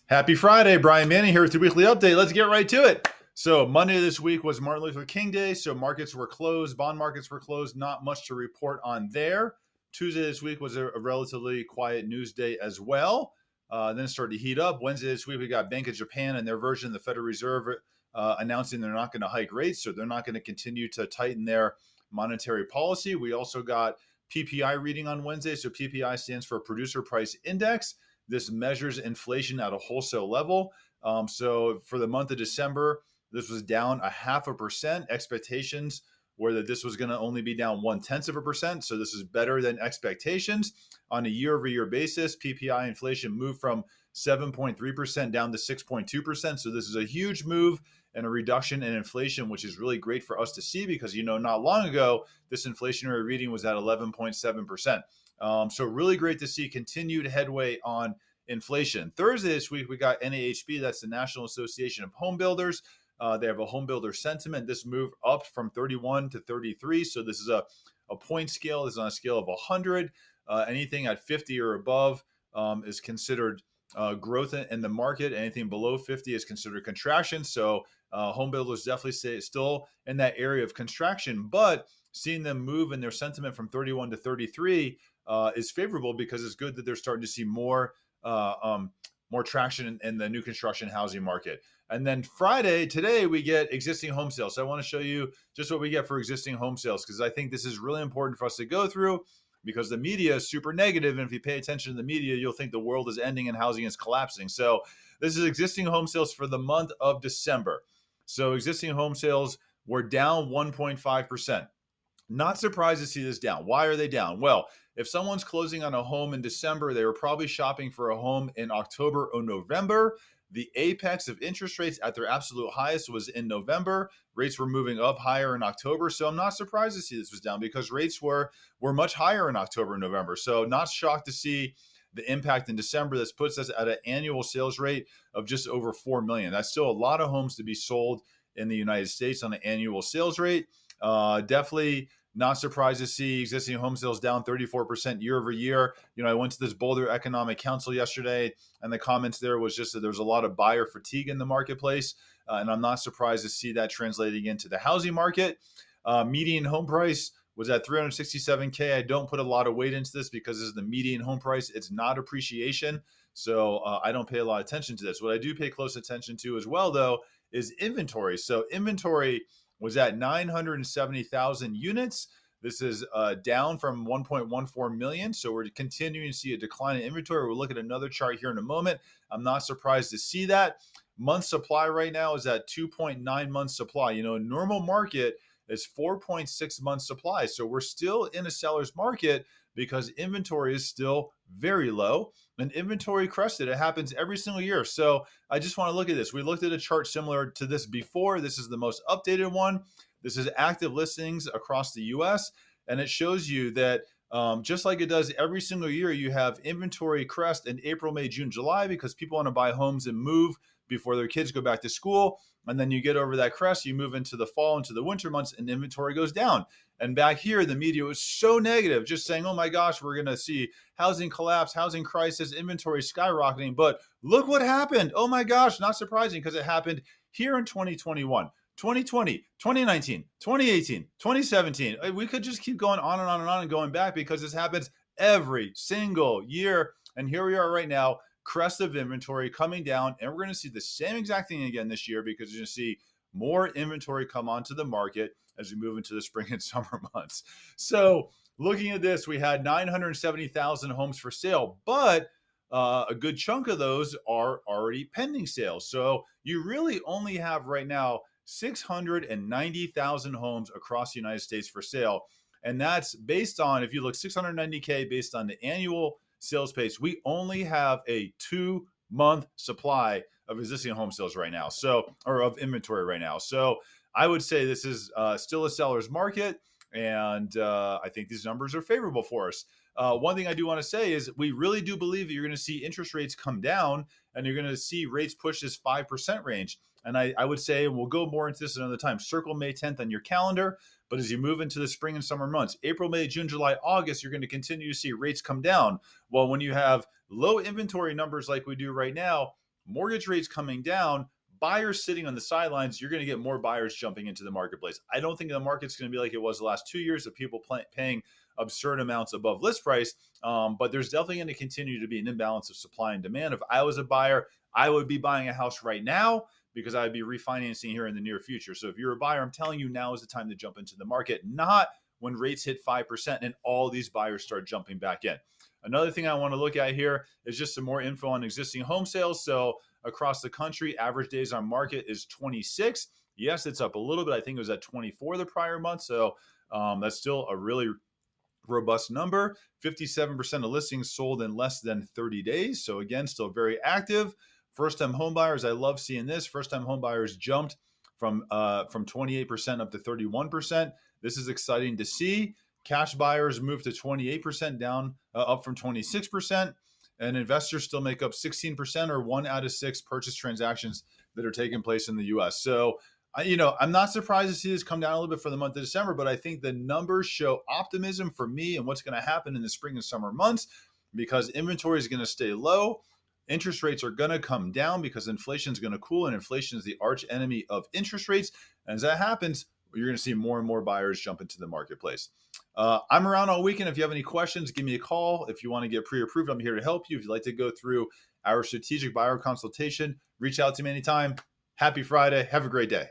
Happy Friday, Brian Manning here with the weekly update. Let's get right to it. So Monday this week was Martin Luther King Day, so markets were closed, bond markets were closed, not much to report on there. Tuesday this week was a relatively quiet news day as well. Then it started to heat up. Wednesday this week we got Bank of Japan and their version of the Federal Reserve announcing they're not going to hike rates, so they're not going to continue to tighten their monetary policy. We also got PPI reading on Wednesday. So PPI stands for Producer Price Index. This measures inflation at a wholesale level. So for the month of December, this was down 0.5%. Expectations were that this was going to only be down 0.1%. So this is better than expectations. On a year-over-year basis, PPI inflation moved from 7.3% down to 6.2%. So this is a huge move and a reduction in inflation, which is really great for us to see because, not long ago, this inflationary reading was at 11.7%. So really great to see continued headway on inflation. Thursday this week, we got NAHB, that's the National Association of Home Builders. They have a home builder sentiment. This moved up from 31 to 33. So this is a point scale. This is on a scale of 100. Anything at 50 or above is considered growth in the market. Anything below 50 is considered contraction. So home builders definitely stay still in that area of contraction, but seeing them move in their sentiment from 31 to 33 is favorable because it's good that they're starting to see more traction in the new construction housing market. And then today, we get existing home sales. So I want to show you just what we get for existing home sales because I think this is really important for us to go through because the media is super negative. And if you pay attention to the media, you'll think the world is ending and housing is collapsing. So this is existing home sales for the month of December. So existing home sales were down 1.5%. Not surprised to see this down. Why are they down? Well, if someone's closing on a home in December, they were probably shopping for a home in October or November. The apex of interest rates at their absolute highest was in November. Rates were moving up higher in October. So I'm not surprised to see this was down because rates were much higher in October and November. So not shocked to see the impact in December. This puts us at an annual sales rate of just over 4 million. That's still a lot of homes to be sold in the United States on an annual sales rate. Definitely not surprised to see existing home sales down 34% year over year. I went to this Boulder Economic Council yesterday, and the comments there was just that there's a lot of buyer fatigue in the marketplace. And I'm not surprised to see that translating into the housing market. Median home price was at 367K. I don't put a lot of weight into this because this is the median home price. It's not appreciation. So I don't pay a lot of attention to this. What I do pay close attention to as well, though, is inventory. So inventory was at 970,000 units. This is down from 1.14 million. So we're continuing to see a decline in inventory. We'll look at another chart here in a moment. I'm not surprised to see that. Month supply right now is at 2.9 months supply. A normal market is 4.6 months supply. So we're still in a seller's market because inventory is still very low and inventory crested. It happens every single year. So I just want to look at this. We looked at a chart similar to this before. This is the most updated one. This is active listings across the US. And it shows you that just like it does every single year, you have inventory crest in April, May, June, July, because people want to buy homes and move before their kids go back to school. And then you get over that crest, you move into the fall, into the winter months, and inventory goes down. And back here, the media was so negative, just saying, oh my gosh, we're going to see housing collapse, housing crisis, inventory skyrocketing. But look what happened. Oh my gosh, not surprising because it happened here in 2021. 2020, 2019, 2018, 2017. We could just keep going on and on and on and going back because this happens every single year. And here we are right now, crest of inventory coming down. And we're going to see the same exact thing again this year because you're going to see more inventory come onto the market as we move into the spring and summer months. So looking at this, we had 970,000 homes for sale, but a good chunk of those are already pending sales. So you really only have right now 690,000 homes across the United States for sale. And that's based on, if you look 690K based on the annual sales pace, we only have a 2-month supply of existing home sales right now. Or of inventory right now. So I would say this is still a seller's market. And I think these numbers are favorable for us. One thing I do want to say is we really do believe that you're going to see interest rates come down and you're going to see rates push this 5% range. And I would say, and we'll go more into this another time, circle May 10th on your calendar. But as you move into the spring and summer months, April, May, June, July, August, you're going to continue to see rates come down. Well, when you have low inventory numbers like we do right now, mortgage rates coming down, buyers sitting on the sidelines, you're going to get more buyers jumping into the marketplace. I don't think the market's going to be like it was the last 2 years of people paying absurd amounts above list price. But there's definitely going to continue to be an imbalance of supply and demand. If I was a buyer, I would be buying a house right now because I'd be refinancing here in the near future. So if you're a buyer, I'm telling you, now is the time to jump into the market, not when rates hit 5% and all these buyers start jumping back in. Another thing I want to look at here is just some more info on existing home sales. So across the country, average days on market is 26. Yes, it's up a little bit. I think it was at 24 the prior month. So that's still a really robust number. 57% of listings sold in less than 30 days. So again, still very active. First-time home buyers, I love seeing this. First-time home buyers jumped from 28% up to 31%. This is exciting to see. Cash buyers moved to 28%, down up from 26%. And investors still make up 16%, or 1 out of 6 purchase transactions that are taking place in the U.S. So, I'm not surprised to see this come down a little bit for the month of December, but I think the numbers show optimism for me and what's going to happen in the spring and summer months, because inventory is going to stay low. Interest rates are going to come down because inflation is going to cool, and inflation is the arch enemy of interest rates. And as that happens, you're going to see more and more buyers jump into the marketplace. I'm around all weekend. If you have any questions, give me a call. If you want to get pre-approved, I'm here to help you. If you'd like to go through our strategic buyer consultation, reach out to me anytime. Happy Friday. Have a great day.